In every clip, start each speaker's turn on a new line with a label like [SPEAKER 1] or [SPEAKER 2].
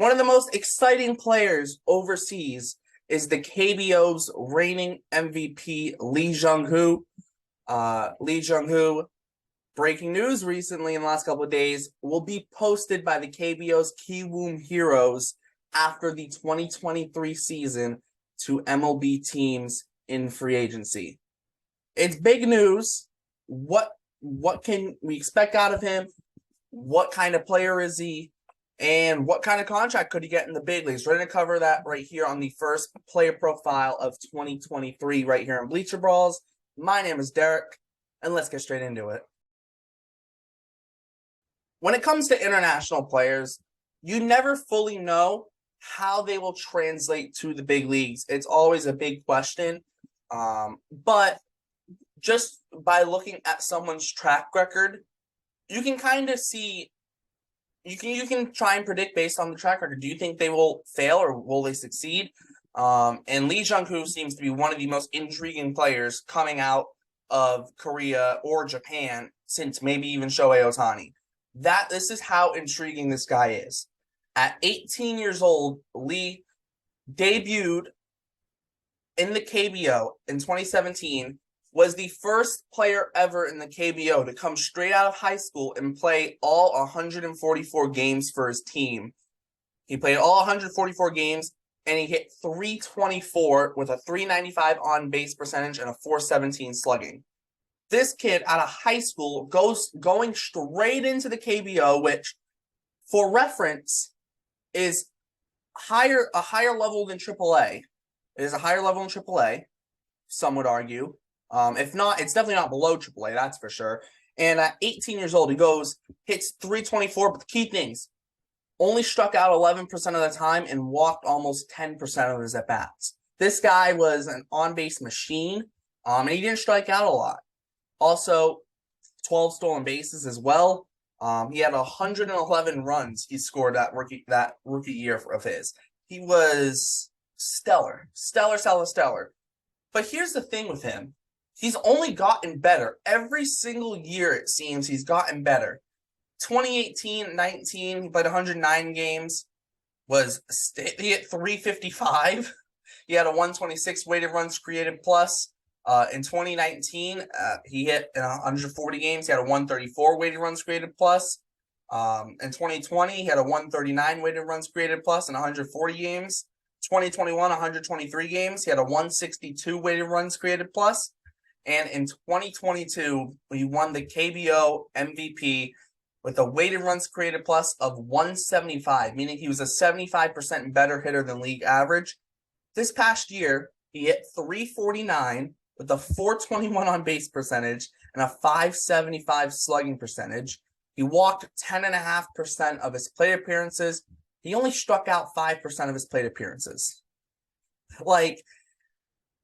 [SPEAKER 1] One of the most exciting players overseas is the KBO's reigning MVP, Lee Jung-hoo. Lee Jung-hoo, breaking news recently in the last couple of days, will be posted by the KBO's Kiwoom Heroes after the 2023 season to MLB teams in free agency. It's big news. What can we expect out of him? What kind of player is he? And what kind of contract could he get in the big leagues? We're going to cover that right here on the first player profile of 2023 right here in Bleacher Brawls. My name is Derek, and let's get straight into it. When it comes to international players, you never fully know how they will translate to the big leagues. It's always a big question. But just by looking at someone's track record, you can kind of see, you can try and predict based on the track record. Do you think they will fail or will they succeed? And Lee Jung-hoo seems to be one of the most intriguing players coming out of Korea or Japan since maybe even Shohei Ohtani. This is how intriguing this guy is. At 18 years old, Lee debuted in the KBO in 2017, was the first player ever in the KBO to come straight out of high school and play all 144 games for his team. He played all 144 games, and he hit .324 with a .395 on-base percentage and a .417 slugging. This kid out of high school going straight into the KBO, which, for reference, is a higher level than AAA. It is a higher level than AAA, some would argue. If not, it's definitely not below AAA, that's for sure. And at 18 years old, he hits .324, but the key things, only struck out 11% of the time and walked almost 10% of his at-bats. This guy was an on-base machine, and he didn't strike out a lot. Also, 12 stolen bases as well. He had 111 runs he scored that rookie year of his. He was stellar. But here's the thing with him. He's only gotten better. Every single year, it seems, he's gotten better. 2018-19, he played 109 games. He hit .355. He had a 126 weighted runs created plus. In 2019, he hit in 140 games. He had a 134 weighted runs created plus. In 2020, he had a 139 weighted runs created plus in 140 games. 2021, 123 games. He had a 162 weighted runs created plus. And in 2022, he won the KBO MVP with a weighted runs created plus of 175, meaning he was a 75% better hitter than league average. This past year, he hit .349 with a .421 on base percentage and a .575 slugging percentage. He walked 10.5% of his plate appearances. He only struck out 5% of his plate appearances.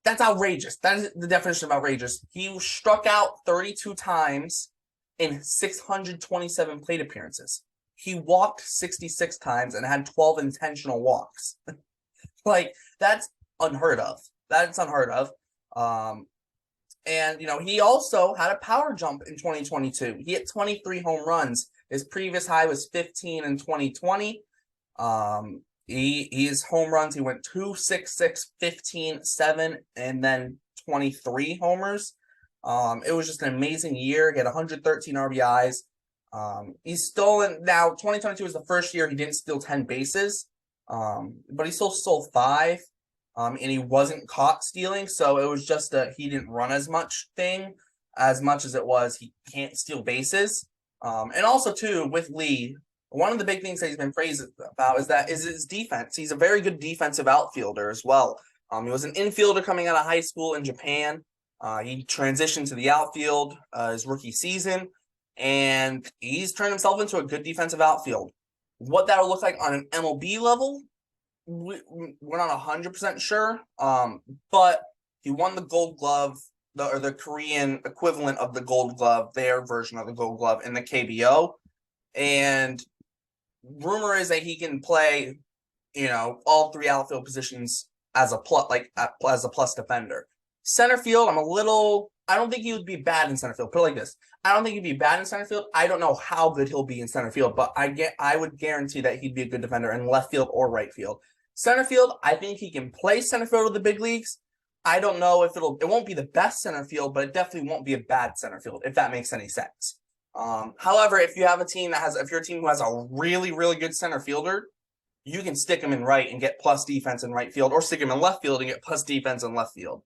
[SPEAKER 1] That's outrageous. That is the definition of outrageous. He struck out 32 times in 627 plate appearances. He walked 66 times and had 12 intentional walks. That's unheard of. That's unheard of. And, he also had a power jump in 2022. He hit 23 home runs. His previous high was 15 in 2020. His home runs, he went 2, 6, 6, 15, 7, and then 23 homers. It was just an amazing year. He had 113 RBIs. He's stolen. Now, 2022 is the first year he didn't steal 10 bases, but he still stole 5, and he wasn't caught stealing. So it was just he didn't run as much as it was he can't steal bases. And also, too, with Lee, one of the big things that he's been praised about is his defense. He's a very good defensive outfielder as well. He was an infielder coming out of high school in Japan. He transitioned to the outfield his rookie season, and he's turned himself into a good defensive outfield. What that will look like on an MLB level, we're not 100% sure, but he won the Gold Glove, or the Korean equivalent of the Gold Glove, their version of the Gold Glove in the KBO. And rumor is that he can play, all 3 outfield positions as a plus defender. Center field, I'm a little I don't think he would be bad in center field. Put it like this. I don't think he'd be bad in center field. I don't know how good he'll be in center field, but I would guarantee that he'd be a good defender in left field or right field. Center field, I think he can play center field with the big leagues. I don't know if it won't be the best center field, but it definitely won't be a bad center field, if that makes any sense. However, if you're a team who has a really, really good center fielder, you can stick him in right and get plus defense in right field, or stick him in left field and get plus defense in left field.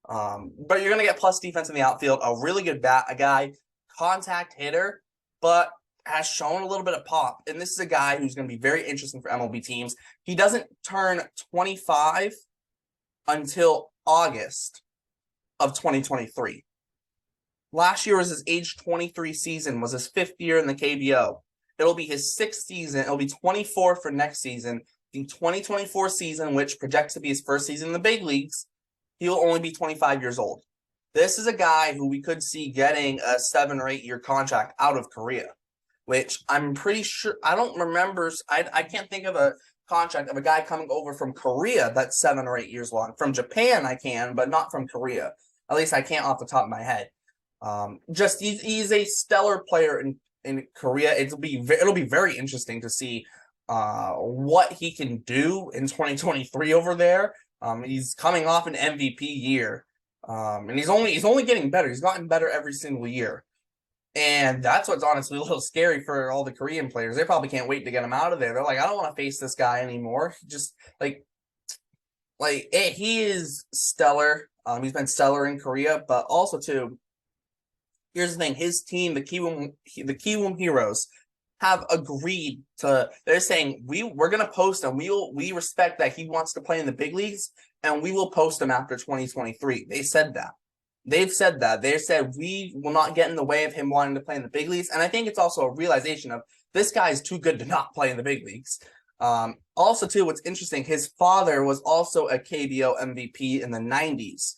[SPEAKER 1] But you're going to get plus defense in the outfield, a really good bat, a guy, contact hitter, but has shown a little bit of pop. And this is a guy who's going to be very interesting for MLB teams. He doesn't turn 25 until August of 2023. Last year was his age 23 season, was his 5th year in the KBO. It'll be his 6th season. It'll be 24 for next season. The 2024 season, which projects to be his first season in the big leagues, he'll only be 25 years old. This is a guy who we could see getting a 7 or 8 year contract out of Korea, which I'm pretty sure, I don't remember, I can't think of a contract of a guy coming over from Korea that's 7 or 8 years long. From Japan, I can, but not from Korea. At least I can't off the top of my head. He's a stellar player in Korea. It'll be very interesting to see what he can do in 2023 over there. He's coming off an MVP year, and he's only getting better. He's gotten better every single year, and that's what's honestly a little scary for all the Korean players. They probably can't wait to get him out of there. They're like, I don't want to face this guy anymore. Just he is stellar. He's been stellar in Korea, but also too. Here's the thing: his team, the Kiwoom Heroes, have agreed to. They're saying we're gonna post him. We respect that he wants to play in the big leagues, and we will post him after 2023. They said that. They've said that. They said we will not get in the way of him wanting to play in the big leagues, and I think it's also a realization of this guy is too good to not play in the big leagues. Also, too, what's interesting: his father was also a KBO MVP in the '90s.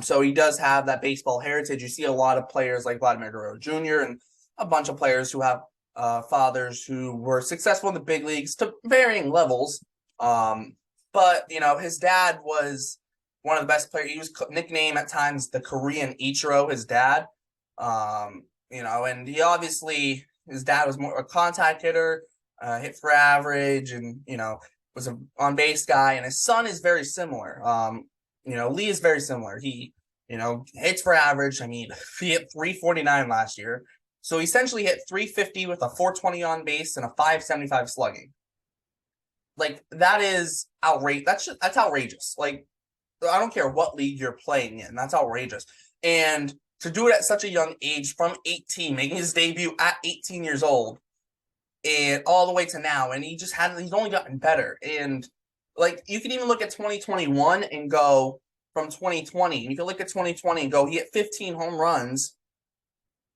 [SPEAKER 1] So he does have that baseball heritage. You see a lot of players like Vladimir Guerrero Jr. and a bunch of players who have fathers who were successful in the big leagues to varying levels. But, his dad was one of the best players. He was nicknamed at times the Korean Ichiro, his dad. And he obviously, his dad was more a contact hitter, hit for average, and, was an on-base guy. And his son is very similar. Lee is very similar. He, hits for average. I mean, he hit 349 last year. So he essentially hit 350 with a 420 on base and a 575 slugging. Like, that is outrageous. That's outrageous. Like, I don't care what league you're playing in. That's outrageous. And to do it at such a young age, from 18, making his debut at 18 years old, and all the way to now, and he's only gotten better. And like, you can even look at 2021 and go from 2020. And you can look at 2020 and go, he hit 15 home runs,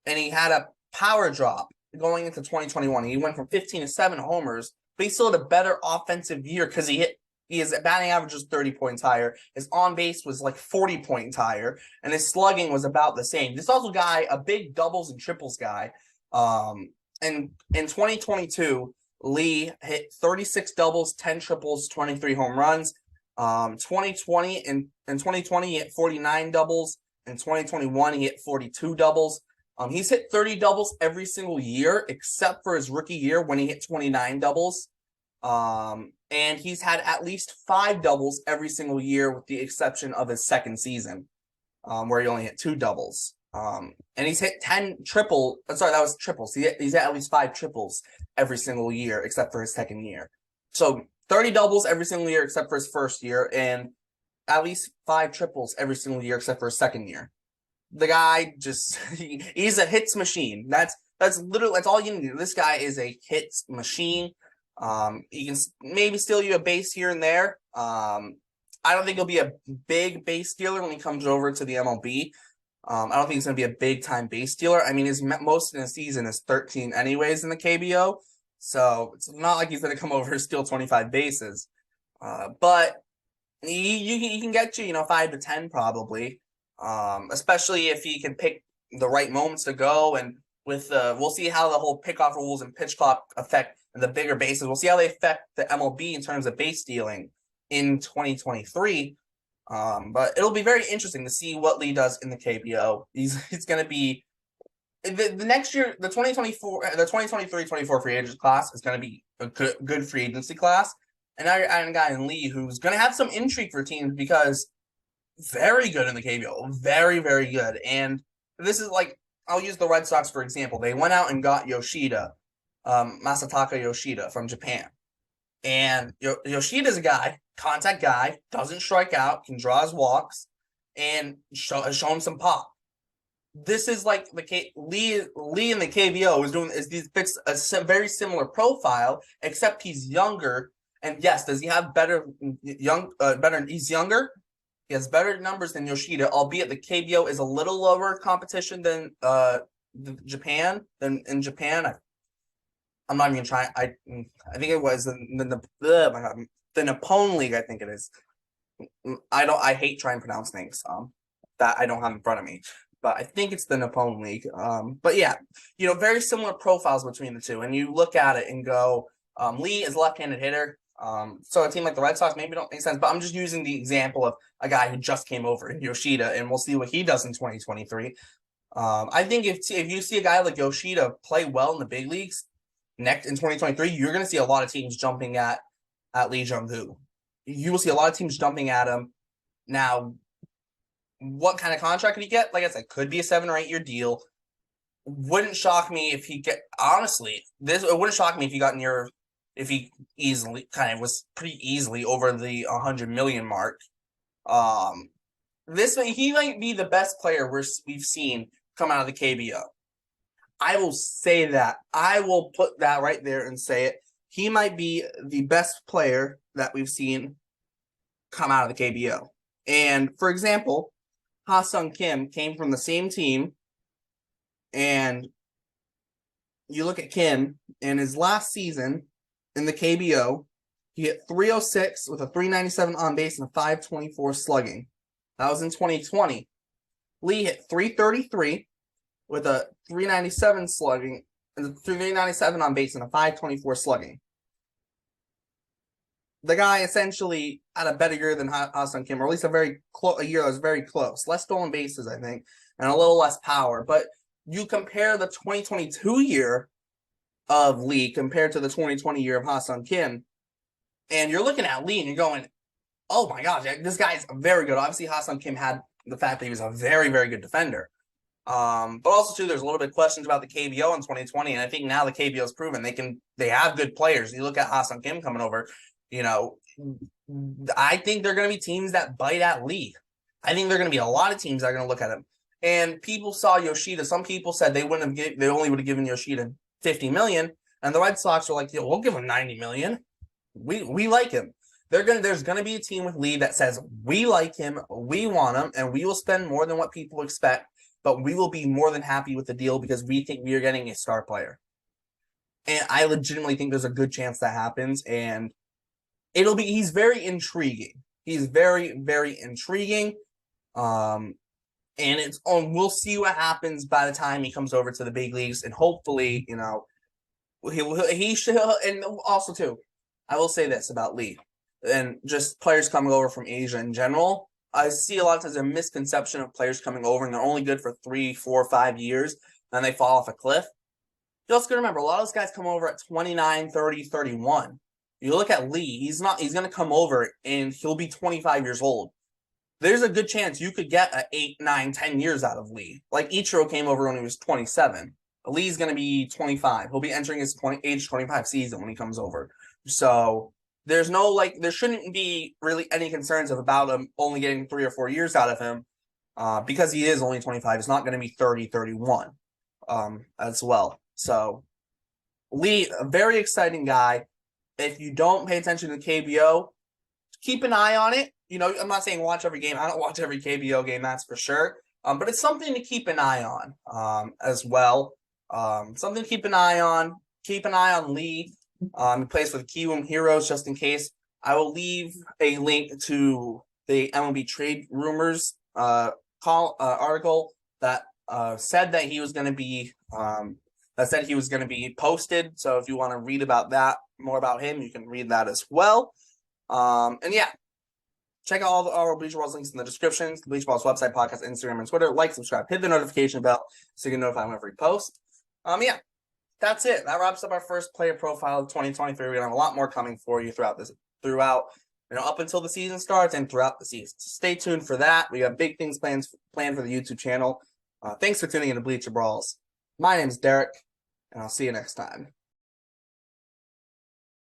[SPEAKER 1] and he had a power drop going into 2021. He went from 15 to 7 homers, but he still had a better offensive year because his batting average was 30 points higher. His on base was like 40 points higher, and his slugging was about the same. This also guy, a big doubles and triples guy. And in 2022, Lee hit 36 doubles, 10 triples, 23 home runs. 2020 in 2020 he hit 49 doubles. In 2021 he hit 42 doubles. He's hit 30 doubles every single year except for his rookie year when he hit 29 doubles. And he's had at least 5 doubles every single year with the exception of his second season, where he only hit 2 doubles. And he's hit 10 triples. Sorry, that was triples. He's had at least 5 triples every single year except for his second year. So 30 doubles every single year except for his first year, and at least 5 triples every single year except for his second year. The guy just he's a hits machine. That's all you need. This guy is a hits machine. He can maybe steal you a base here and there. I don't think he'll be a big base stealer when he comes over to the MLB. I don't think he's going to be a big-time base stealer. I mean, his most in a season is 13 anyways in the KBO, so it's not like he's going to come over and steal 25 bases. But he can get you, 5 to 10 probably, especially if he can pick the right moments to go. And we'll see how the whole pickoff rules and pitch clock affect the bigger bases. We'll see how they affect the MLB in terms of base stealing in 2023. But it'll be very interesting to see what Lee does in the KBO. He's going to be the next year, the 2023-24 free agent class is going to be a good free agency class. And now you're adding a guy in Lee who's going to have some intrigue for teams because very good in the KBO, very, very good. And this is like, I'll use the Red Sox for example. They went out and got Yoshida, Masataka Yoshida from Japan. And Yoshida's a guy, contact guy, doesn't strike out, can draw his walks, and has shown some pop. This is like Lee in the KBO fits a very similar profile, except he's younger. And yes, does he have better? He's younger. He has better numbers than Yoshida, albeit the KBO is a little lower competition than Japan. Than in Japan, I'm not even trying. I think it was the Nippon League. I think it is. I hate trying to pronounce things. That I don't have in front of me, but I think it's the Nippon League. But yeah, very similar profiles between the two, and you look at it and go, Lee is a left-handed hitter. So a team like the Red Sox maybe don't make sense, but I'm just using the example of a guy who just came over in Yoshida, and we'll see what he does in 2023. I think if you see a guy like Yoshida play well in the big leagues next in 2023, you're going to see a lot of teams jumping at Lee Jung-hoo. You will see a lot of teams jumping at him. Now, what kind of contract could he get? Like I said, could be a 7 or 8 year deal. Wouldn't shock me if it wouldn't shock me if he easily was pretty easily over the 100 million mark. He might be the best player we've seen come out of the KBO. I will say that. I will put that right there and say it. He might be the best player that we've seen come out of the KBO. And for example, Ha-Sung Kim came from the same team, and you look at Kim in his last season in the KBO, he hit 306 with a 397 on base and a 524 slugging. That was in 2020. Lee hit 333 with a 397 slugging and 397 on base and a 524 slugging. The guy essentially had a better year than Ha-Sung Kim, or at least a year that was very close. Less stolen bases, I think, and a little less power. But you compare the 2022 year of Lee compared to the 2020 year of Ha-Sung Kim, and you're looking at Lee and you're going, oh my gosh, this guy is very good. Obviously, Ha-Sung Kim had the fact that he was a very, very good defender. But also, too, there's a little bit of questions about the KBO in 2020, and I think now the KBO has proven they have good players. You look at Ha-Sung Kim coming over, I think there are going to be teams that bite at Lee. I think there are going to be a lot of teams that are going to look at him. And people saw Yoshida. Some people said they only would have given Yoshida $50 million, and the Red Sox were like, "Yo, we'll give him $90 million. We like him." There's going to be a team with Lee that says, "We like him, we want him, and we will spend more than what people expect, but we will be more than happy with the deal because we think we are getting a star player." And I legitimately think there's a good chance that happens, and he's very intriguing. He's very, very intriguing. And we'll see what happens by the time he comes over to the big leagues, and hopefully, he should. And also, too, I will say this about Lee and just players coming over from Asia in general. I see a lot of times a misconception of players coming over and they're only good for 3, 4, 5 years, and they fall off a cliff. You also got to remember, a lot of those guys come over at 29, 30, 31. You look at Lee, he's going to come over and he'll be 25 years old. There's a good chance you could get 8, 9, 10 years out of Lee. Like Ichiro came over when he was 27. Lee's going to be 25. He'll be entering his age 25 season when he comes over. So there shouldn't be really any concerns about him only getting 3 or 4 years out of him because he is only 25. It's not going to be 30, 31 as well. So Lee, a very exciting guy. If you don't pay attention to KBO, keep an eye on it. I'm not saying watch every game. I don't watch every KBO game, that's for sure. But it's something to keep an eye on as well. Something to keep an eye on. Keep an eye on Lee. He plays for the Kiwoom Heroes, just in case. I will leave a link to the MLB trade rumors article that said that he was going to be posted. So if you want to read about that, more about him, you can read that as well. And yeah, Check out all our Bleacher Brawls links in the description. The Bleacher Brawls website, podcast, Instagram, and Twitter. Like, subscribe, hit the notification bell so you can notify whenever we post. Yeah, that's it. That wraps up our first player profile of 2023. We're gonna have a lot more coming for you throughout up until the season starts and throughout the season. So stay tuned for that. We have big things planned for the YouTube channel. Thanks for tuning in to Bleacher Brawls. My name is Derek, and I'll see you next time.